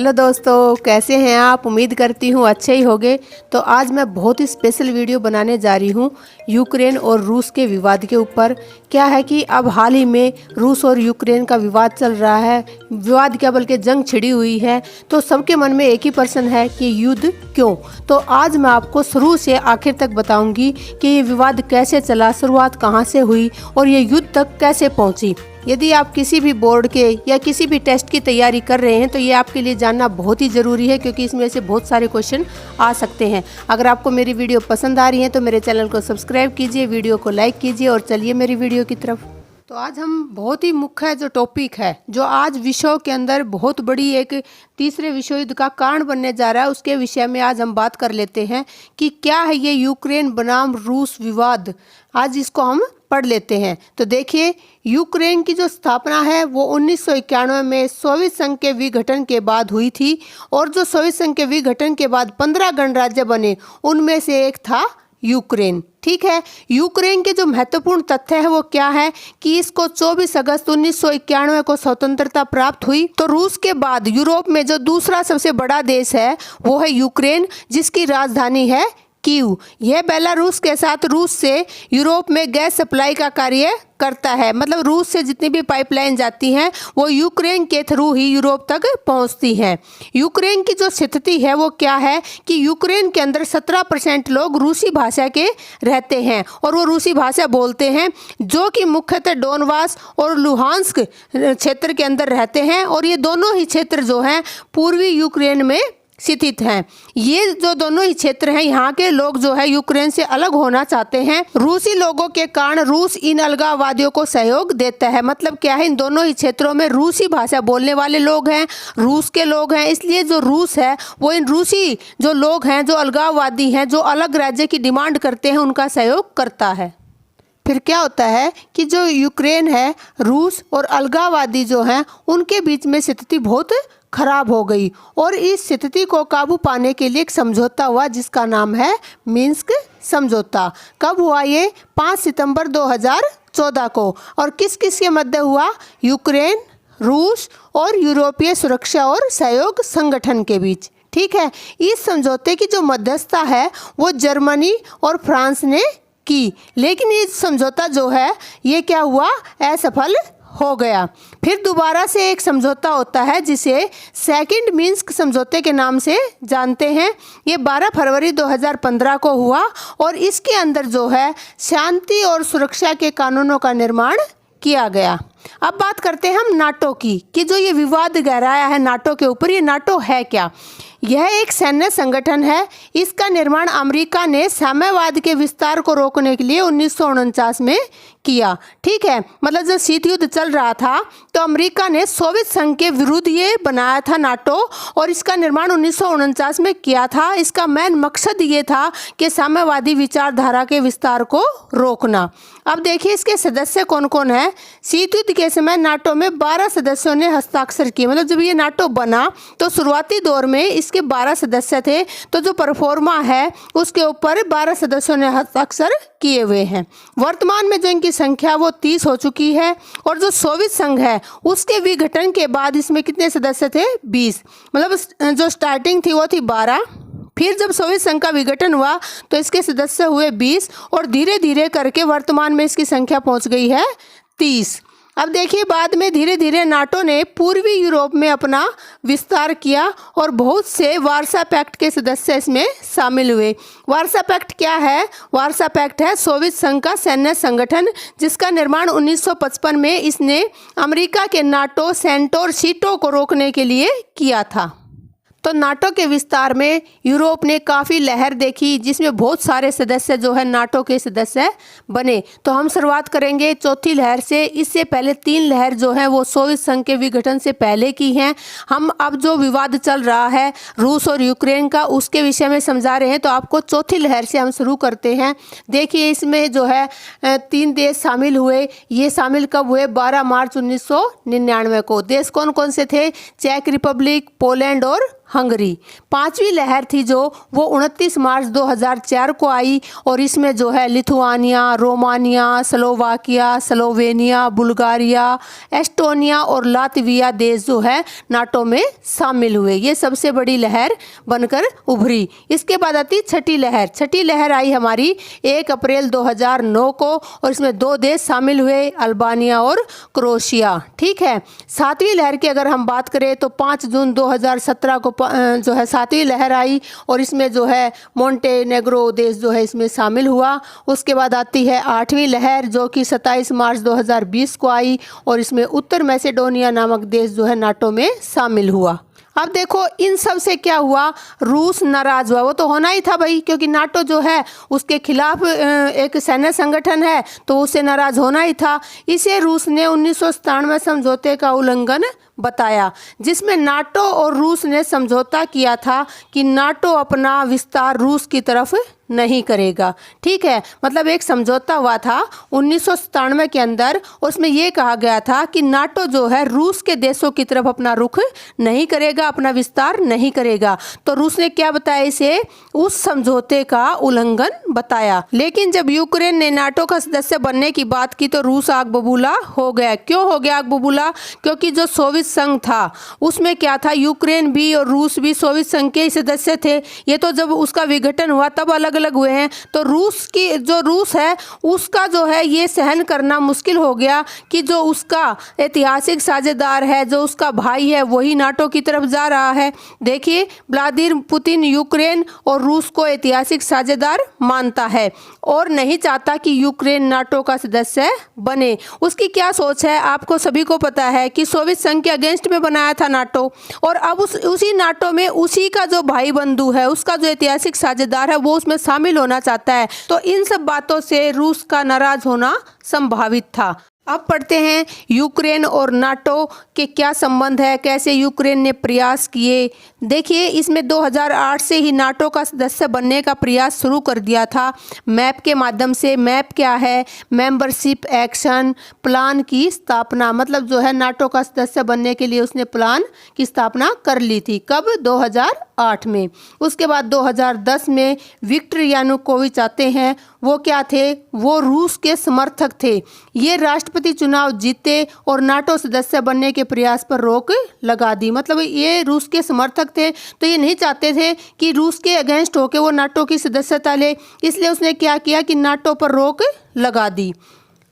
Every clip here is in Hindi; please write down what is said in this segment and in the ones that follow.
हेलो दोस्तों, कैसे हैं आप। उम्मीद करती हूँ अच्छे ही होंगे। तो आज मैं बहुत ही स्पेशल वीडियो बनाने जा रही हूँ यूक्रेन और रूस के विवाद के ऊपर। क्या है कि अब हाल ही में रूस और यूक्रेन का विवाद चल रहा है। विवाद क्या बल्कि जंग छिड़ी हुई है। तो सबके मन में एक ही प्रश्न है कि युद्ध क्यों। तो आज मैं आपको शुरू से आखिर तक बताऊंगी कि ये विवाद कैसे चला, शुरुआत कहाँ से हुई और ये युद्ध तक कैसे पहुँची। यदि आप किसी भी बोर्ड के या किसी भी टेस्ट की तैयारी कर रहे हैं तो ये आपके लिए जानना बहुत ही ज़रूरी है, क्योंकि इसमें से बहुत सारे क्वेश्चन आ सकते हैं। अगर आपको मेरी वीडियो पसंद आ रही है तो मेरे चैनल को सब्सक्राइब कीजिए, वीडियो को लाइक कीजिए और चलिए मेरी वीडियो की तरफ। तो आज हम बहुत ही मुख्य जो टॉपिक है, जो आज विश्व के अंदर बहुत बड़ी एक तीसरे विश्व युद्ध का कारण बनने जा रहा है, उसके विषय में आज हम बात कर लेते हैं कि क्या है ये यूक्रेन बनाम रूस विवाद। आज इसको हम पढ़ लेते हैं। तो देखिए, यूक्रेन की जो स्थापना है वो 1991 में सोवियत संघ के विघटन के बाद हुई थी, और जो सोवियत संघ के विघटन के बाद 15 गणराज्य बने उनमें से एक था यूक्रेन। ठीक है, यूक्रेन के जो महत्वपूर्ण तथ्य है वो क्या है कि इसको 24 अगस्त 1991 को स्वतंत्रता प्राप्त हुई। तो रूस के बाद यूरोप में जो दूसरा सबसे बड़ा देश है वो है यूक्रेन, जिसकी राजधानी है कीव। यह बेलारूस के साथ रूस से यूरोप में गैस सप्लाई का कार्य करता है। मतलब रूस से जितनी भी पाइपलाइन जाती हैं वो यूक्रेन के थ्रू ही यूरोप तक पहुंचती हैं। यूक्रेन की जो स्थिति है वो क्या है कि यूक्रेन के अंदर 17% लोग रूसी भाषा के रहते हैं और वो रूसी भाषा बोलते हैं, जो कि मुख्यतः डोनबास और लुहांस्क क्षेत्र के अंदर रहते हैं। और ये दोनों ही क्षेत्र जो हैं पूर्वी यूक्रेन में स्थित हैं। ये जो दोनों ही क्षेत्र हैं, यहाँ के लोग जो है यूक्रेन से अलग होना चाहते हैं। रूसी लोगों के कारण रूस इन अलगाववादियों को सहयोग देता है। मतलब क्या है, इन दोनों ही क्षेत्रों में रूसी भाषा बोलने वाले लोग हैं, रूस के लोग हैं, इसलिए जो रूस है वो इन रूसी जो लोग हैं, जो अलगाववादी हैं, जो अलग राज्य की डिमांड करते हैं, उनका सहयोग करता है। फिर क्या होता है कि जो यूक्रेन है, रूस और अलगाववादी जो हैं उनके बीच में स्थिति बहुत खराब हो गई, और इस स्थिति को काबू पाने के लिए एक समझौता हुआ जिसका नाम है मिन्स्क समझौता। कब हुआ ये? 5 सितंबर 2014 को। और किस किस के मध्य हुआ? यूक्रेन, रूस और यूरोपीय सुरक्षा और सहयोग संगठन के बीच। ठीक है, इस समझौते की जो मध्यस्थता है वो जर्मनी और फ्रांस ने की, लेकिन ये समझौता जो है ये क्या हुआ? असफल हो गया। फिर दोबारा से एक समझौता होता है जिसे सेकंड मिन्स्क समझौते के नाम से जानते हैं। ये 12 फरवरी 2015 को हुआ, और इसके अंदर जो है शांति और सुरक्षा के कानूनों का निर्माण किया गया। अब बात करते हैं हम नाटो की, कि जो ये विवाद गहराया है नाटो के ऊपर, ये नाटो है क्या? यह एक सैन्य संगठन है। इसका निर्माण अमेरिका ने साम्यवाद के विस्तार को रोकने के लिए 1949 में किया। ठीक है, मतलब जब शीत युद्ध चल रहा था तो अमेरिका ने सोवियत संघ के विरुद्ध ये बनाया था नाटो, और इसका निर्माण 1949 में किया था। इसका मेन मकसद ये था कि साम्यवादी विचारधारा के विस्तार को रोकना। अब देखिए इसके सदस्य कौन कौन है। शीत युद्ध के समय नाटो में 12 सदस्यों ने हस्ताक्षर किए। मतलब जब ये नाटो बना तो शुरुआती दौर में इसके 12 सदस्य थे, तो जो परफॉर्मा है उसके ऊपर 12 सदस्यों ने हस्ताक्षर किए हुए हैं। वर्तमान में जो इनकी संख्या वो 30 हो चुकी है, और जो सोवियत संघ है उसके विघटन के बाद इसमें कितने सदस्य थे? 20। मतलब जो स्टार्टिंग थी वो थी 12, फिर जब सोवियत संघ का विघटन हुआ तो इसके सदस्य हुए 20, और धीरे धीरे करके वर्तमान में इसकी संख्या पहुंच गई है 30। अब देखिए, बाद में धीरे धीरे नाटो ने पूर्वी यूरोप में अपना विस्तार किया, और बहुत से वार्सा पैक्ट के सदस्य इसमें शामिल हुए। वार्सा पैक्ट क्या है? वार्सा पैक्ट है सोवियत संघ का सैन्य संगठन, जिसका निर्माण 1955 में इसने अमेरिका के नाटो, सेंटो और सीटो को रोकने के लिए किया था। तो नाटो के विस्तार में यूरोप ने काफ़ी लहर देखी, जिसमें बहुत सारे सदस्य जो है नाटो के सदस्य बने। तो हम शुरुआत करेंगे चौथी लहर से। इससे पहले 3 लहर जो है वो सोवियत संघ के विघटन से पहले की हैं। हम अब जो विवाद चल रहा है रूस और यूक्रेन का, उसके विषय में समझा रहे हैं। तो आपको चौथी लहर से हम शुरू करते हैं। देखिए इसमें जो है 3 देश शामिल हुए। ये शामिल कब हुए? 12 मार्च 1999 को। देश कौन कौन से थे? चेक रिपब्लिक, पोलैंड और हंगरी। पांचवी लहर थी जो वो 29 मार्च 2004 को आई और इसमें जो है Lithuania, Romania, Slovakia, Slovenia, Bulgaria, Estonia और लातविया देश जो है नाटो में शामिल हुए। ये सबसे बड़ी लहर बनकर उभरी। इसके बाद आती छठी लहर। छठी लहर आई हमारी 1 अप्रैल 2009 को और इसमें 2 देश शामिल हुए, अल्बानिया और क्रोएशिया। ठीक है। सातवीं लहर की अगर हम बात करें तो 5 जून 2017 को जो है सातवीं लहर आई और इसमें जो है मोंटेनेग्रो देश जो है इसमें शामिल हुआ। उसके बाद आती है 8वीं लहर जो कि 27 मार्च 2020 को आई और इसमें उत्तर मैसेडोनिया नामक देश जो है नाटो में शामिल हुआ। अब देखो इन सब से क्या हुआ, रूस नाराज हुआ। वो तो होना ही था भाई, क्योंकि नाटो जो है उसके खिलाफ एक सैन्य संगठन है तो उससे नाराज होना ही था। इसे रूस ने 1997 समझौते का उल्लंघन बताया, जिसमें नाटो और रूस ने समझौता किया था कि नाटो अपना विस्तार रूस की तरफ नहीं करेगा। ठीक है, मतलब एक समझौता हुआ था 1997 के अंदर। उसमें यह कहा गया था कि नाटो जो है रूस के देशों की तरफ अपना रुख नहीं करेगा, अपना विस्तार नहीं करेगा। तो रूस ने क्या बताया, इसे उस समझौते का उल्लंघन बताया। लेकिन जब यूक्रेन ने नाटो का सदस्य बनने की बात की तो रूस आग बबूला हो गया। क्यों हो गया आग बबूला? क्योंकि जो सोवियत संघ था उसमें क्या था, यूक्रेन भी और रूस भी सोवियत संघ के सदस्य थे। ये तो जब उसका विघटन हुआ तब अलग अलग हुए हैं। तो रूस है उसका जो है ये सहन करना मुश्किल हो गया कि जो उसका ऐतिहासिक साझेदार है, जो उसका भाई है, वही नाटो की तरफ जा रहा है। देखिए व्लादिमीर पुतिन यूक्रेन और रूस को ऐतिहासिक साझेदार मानता है और नहीं चाहता कि यूक्रेन नाटो का सदस्य बने। उसकी क्या सोच है आपको सभी को पता है कि सोवियत संघ के अगेंस्ट में बनाया था नाटो और अब उसी नाटो में उसी का जो भाई बंधु है, उसका जो ऐतिहासिक साझेदार है, वो उसमें शामिल होना चाहता है। तो इन सब बातों से रूस का नाराज होना संभावित था। अब पढ़ते हैं यूक्रेन और नाटो के क्या संबंध है, कैसे यूक्रेन ने प्रयास किए। देखिए इसमें 2008 से ही नाटो का सदस्य बनने का प्रयास शुरू कर दिया था मैप के माध्यम से। मैप क्या है? मेंबरशिप एक्शन प्लान की स्थापना, मतलब जो है नाटो का सदस्य बनने के लिए उसने प्लान की स्थापना कर ली थी। कब? 2008 में। उसके बाद 2010 में विक्टर यानुकोविच आते हैं। वो क्या थे? वो रूस के समर्थक थे। ये राष्ट्रपति चुनाव जीते और नाटो सदस्य बनने के प्रयास पर रोक लगा दी। मतलब ये रूस के समर्थक थे तो ये नहीं चाहते थे कि रूस के अगेंस्ट होकर वो नाटो की सदस्यता ले, इसलिए उसने क्या किया कि नाटो पर रोक लगा दी।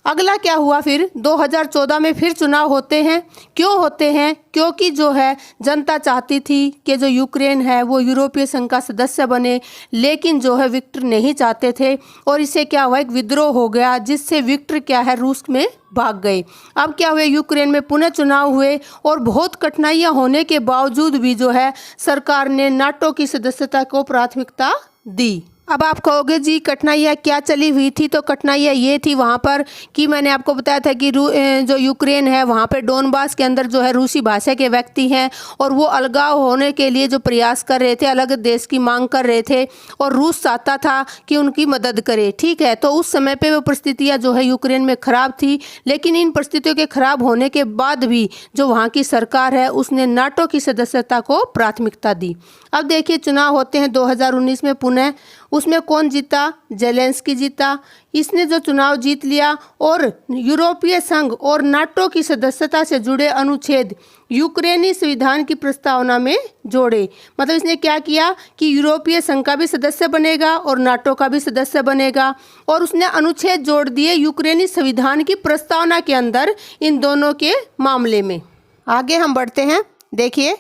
अगला क्या हुआ फिर? 2014 में फिर चुनाव होते हैं। क्यों होते हैं? क्योंकि जो है जनता चाहती थी कि जो यूक्रेन है वो यूरोपीय संघ का सदस्य बने, लेकिन जो है विक्टर नहीं चाहते थे और इससे क्या हुआ, एक विद्रोह हो गया जिससे विक्टर क्या है रूस में भाग गए। अब क्या हुए, यूक्रेन में पुनः चुनाव हुए और बहुत कठिनाइयां होने के बावजूद भी जो है सरकार ने नाटो की सदस्यता को प्राथमिकता दी। अब आप कहोगे जी कठिनाइयाँ क्या चली हुई थी? तो कठिनाइयाँ ये थी वहाँ पर कि मैंने आपको बताया था कि जो यूक्रेन है वहाँ पे डोनबास के अंदर जो है रूसी भाषा के व्यक्ति हैं और वो अलगाव होने के लिए जो प्रयास कर रहे थे, अलग देश की मांग कर रहे थे और रूस चाहता था कि उनकी मदद करे। ठीक है, तो उस समय पे वो परिस्थितियाँ जो है यूक्रेन में ख़राब थी, लेकिन इन परिस्थितियों के ख़राब होने के बाद भी जो वहाँ की सरकार है उसने नाटो की सदस्यता को प्राथमिकता दी। अब देखिए चुनाव होते हैं 2019 में पुनः। उसमें कौन जीता? जेलेंस्की जीता। इसने जो चुनाव जीत लिया और यूरोपीय संघ और नाटो की सदस्यता से जुड़े अनुच्छेद यूक्रेनी संविधान की प्रस्तावना में जोड़े। मतलब इसने क्या किया कि यूरोपीय संघ का भी सदस्य बनेगा और नाटो का भी सदस्य बनेगा और उसने अनुच्छेद जोड़ दिए यूक्रेनी संविधान की प्रस्तावना के अंदर इन दोनों के मामले में। आगे हम बढ़ते हैं। देखिए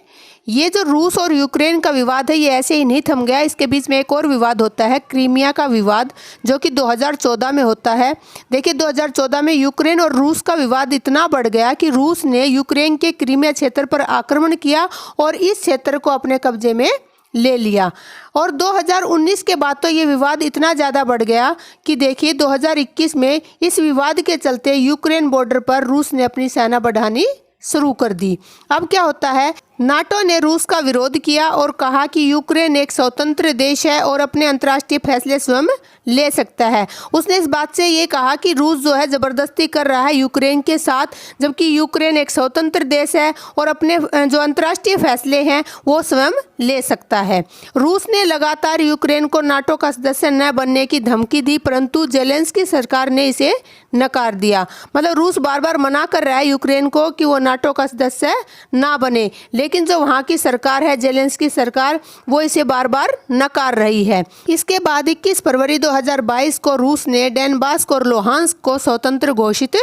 ये जो रूस और यूक्रेन का विवाद है ये ऐसे ही नहीं थम गया। इसके बीच में एक और विवाद होता है, क्रीमिया का विवाद, जो कि 2014 में होता है। देखिए 2014 में यूक्रेन और रूस का विवाद इतना बढ़ गया कि रूस ने यूक्रेन के क्रीमिया क्षेत्र पर आक्रमण किया और इस क्षेत्र को अपने कब्जे में ले लिया। और 2019 के बाद तो ये विवाद इतना ज़्यादा बढ़ गया कि देखिए 2021 में इस विवाद के चलते यूक्रेन बॉर्डर पर रूस ने अपनी सेना बढ़ानी शुरू कर दी। अब क्या होता है नाटो ने रूस का विरोध किया और कहा कि यूक्रेन एक स्वतंत्र देश है और अपने अंतर्राष्ट्रीय फैसले स्वयं ले सकता है। उसने इस बात से ये कहा कि रूस जो है ज़बरदस्ती कर रहा है यूक्रेन के साथ, जबकि यूक्रेन एक स्वतंत्र देश है और अपने जो अंतर्राष्ट्रीय फैसले हैं वो स्वयं ले सकता है। रूस ने लगातार यूक्रेन को नाटो का सदस्य न बनने की धमकी दी, परंतु जेलेंस्की सरकार ने इसे नकार दिया। मतलब रूस बार बार मना कर रहा है यूक्रेन को कि वो नाटो का सदस्य ना बने, लेकिन जो वहाँ की सरकार है जेलेंस्की सरकार, वो इसे बार बार नकार रही है। इसके बाद 21 फरवरी 2022 को रूस ने डोनबास और लुहांस्क को स्वतंत्र घोषित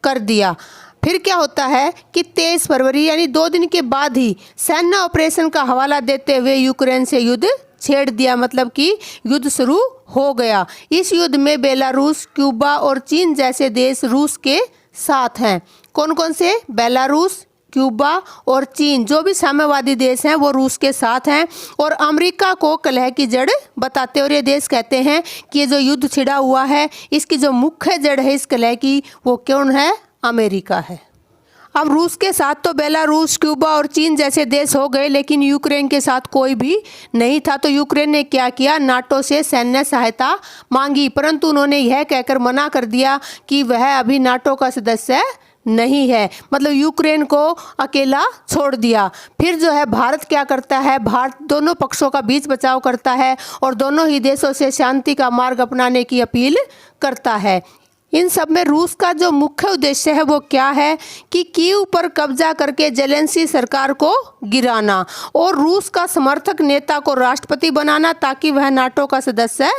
कर दिया। फिर क्या होता है कि 23 फरवरी यानी 2 दिन के बाद ही सैन्य ऑपरेशन का हवाला देते हुए यूक्रेन से युद्ध छेड़ दिया, मतलब कि युद्ध शुरू हो गया। इस युद्ध में बेलारूस, क्यूबा और चीन जैसे देश रूस के साथ हैं। कौन कौन से? बेलारूस, क्यूबा और चीन, जो भी साम्यवादी देश हैं वो रूस के साथ हैं और अमेरिका को कलह की जड़ बताते हैं। और ये देश कहते हैं कि ये जो युद्ध छिड़ा हुआ है इसकी जो मुख्य जड़ है इस कलह की, वो कौन है? अमेरिका है। अब रूस के साथ तो बेलारूस, क्यूबा और चीन जैसे देश हो गए, लेकिन यूक्रेन के साथ कोई भी नहीं था। तो यूक्रेन ने क्या किया? नाटो से सैन्य सहायता मांगी, परंतु उन्होंने यह कहकर मना कर दिया कि वह अभी नाटो का सदस्य नहीं है। मतलब यूक्रेन को अकेला छोड़ दिया। फिर जो है भारत क्या करता है? भारत दोनों पक्षों का बीच बचाव करता है और दोनों ही देशों से शांति का मार्ग अपनाने की अपील करता है। इन सब में रूस का जो मुख्य उद्देश्य है वो क्या है कि कीव पर कब्जा करके जेलेंस्की सरकार को गिराना और रूस का समर्थक नेता को राष्ट्रपति बनाना ताकि वह नाटो का सदस्य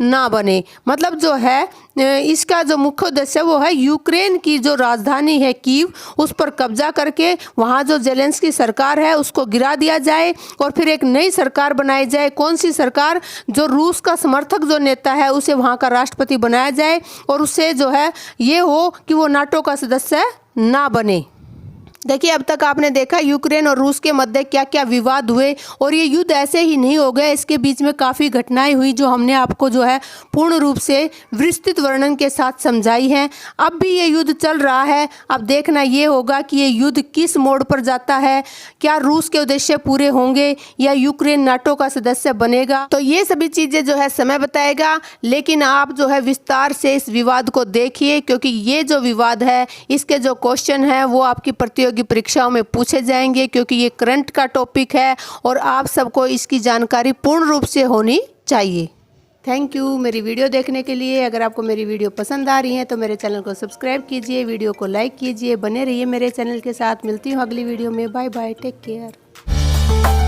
ना बने। मतलब जो है इसका जो मुख्य उद्देश्य वो है यूक्रेन की जो राजधानी है कीव, उस पर कब्जा करके वहाँ जो जेलेंस्की सरकार है उसको गिरा दिया जाए और फिर एक नई सरकार बनाई जाए। कौन सी सरकार? जो रूस का समर्थक जो नेता है उसे वहाँ का राष्ट्रपति बनाया जाए और उससे जो है ये हो कि वो नाटो का सदस्य ना बने। देखिए, अब तक आपने देखा यूक्रेन और रूस के मध्य क्या क्या विवाद हुए और ये युद्ध ऐसे ही नहीं हो गया, इसके बीच में काफ़ी घटनाएं हुई जो हमने आपको जो है पूर्ण रूप से विस्तृत वर्णन के साथ समझाई हैं। अब भी ये युद्ध चल रहा है। अब देखना ये होगा कि ये युद्ध किस मोड़ पर जाता है। क्या रूस के उद्देश्य पूरे होंगे या यूक्रेन नाटो का सदस्य बनेगा? तो ये सभी चीज़ें जो है समय बताएगा, लेकिन आप जो है विस्तार से इस विवाद को देखिए, क्योंकि ये जो विवाद है इसके जो क्वेश्चन है वो आपकी प्रतियोगी परीक्षाओं में पूछे जाएंगे, क्योंकि ये करंट का टॉपिक है और आप सबको इसकी जानकारी पूर्ण रूप से होनी चाहिए। थैंक यू मेरी वीडियो देखने के लिए। अगर आपको मेरी वीडियो पसंद आ रही है तो मेरे चैनल को सब्सक्राइब कीजिए, वीडियो को लाइक कीजिए, बने रहिए मेरे चैनल के साथ। मिलती हूँ अगली वीडियो में। Bye bye, take care.